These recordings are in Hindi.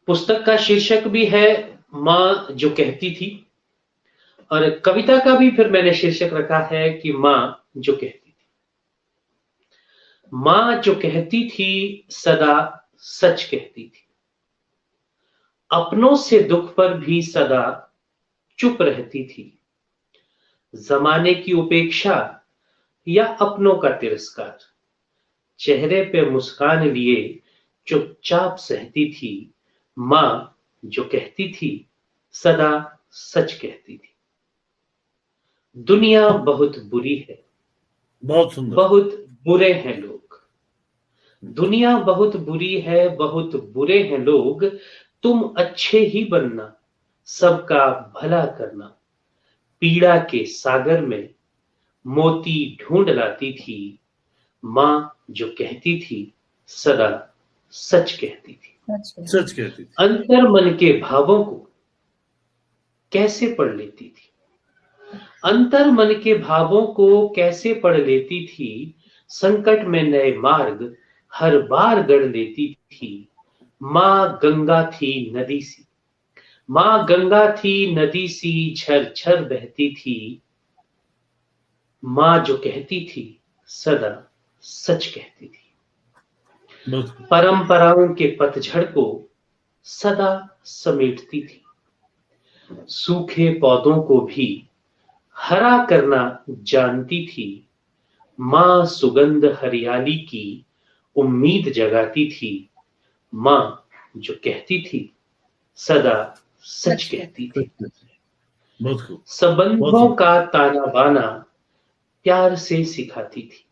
पुस्तक का शीर्षक भी है माँ जो कहती थी, और कविता का भी फिर मैंने शीर्षक रखा है कि माँ जो कहती थी। माँ जो कहती थी सदा सच कहती थी, अपनों से दुख पर भी सदा चुप रहती थी। जमाने की उपेक्षा या अपनों का तिरस्कार, चेहरे पे मुस्कान लिए चुपचाप सहती थी। माँ जो कहती थी सदा सच कहती थी। दुनिया बहुत बुरी है, बहुत सुंदर। बहुत बुरे हैं लोग। दुनिया बहुत बुरी है, बहुत बुरे हैं लोग। तुम अच्छे ही बनना, सबका भला करना। पीड़ा के सागर में मोती ढूंढ लाती थी। माँ जो कहती थी सदा सच कहती थी। सच कहती थी। अंतर मन के भावों को कैसे पढ़ लेती थी। अंतर मन के भावों को कैसे पढ़ लेती थी। संकट में नए मार्ग हर बार गढ़ लेती थी। माँ गंगा थी नदी सी, माँ गंगा थी नदी सी, झरझर बहती थी। माँ जो कहती थी सदा सच कहती थी। परंपराओं के पतझड़ को सदा समेटती थी। सूखे पौधों को भी हरा करना जानती थी। माँ सुगंध हरियाली की उम्मीद जगाती थी। माँ जो कहती थी सदा सच कहती थी। बहुत खूब। संबंधों का ताना बाना प्यार से सिखाती थी।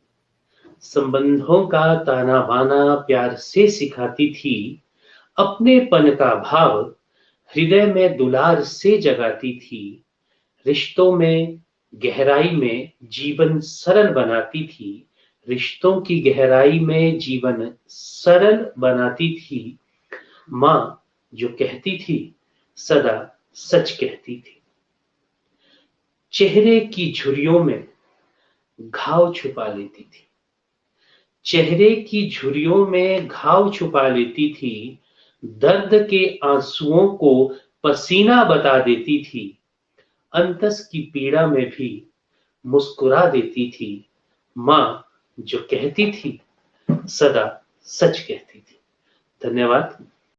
संबंधों का ताना बाना प्यार से सिखाती थी। अपनेपन का भाव हृदय में दुलार से जगाती थी। रिश्तों में गहराई में जीवन सरल बनाती थी। रिश्तों की गहराई में जीवन सरल बनाती थी। माँ जो कहती थी सदा सच कहती थी। चेहरे की झुर्रियों में घाव छुपा लेती थी। चेहरे की झुर्रियों में घाव छुपा लेती थी। दर्द के आंसुओं को पसीना बता देती थी। अंतस की पीड़ा में भी मुस्कुरा देती थी। माँ जो कहती थी सदा सच कहती थी। धन्यवाद।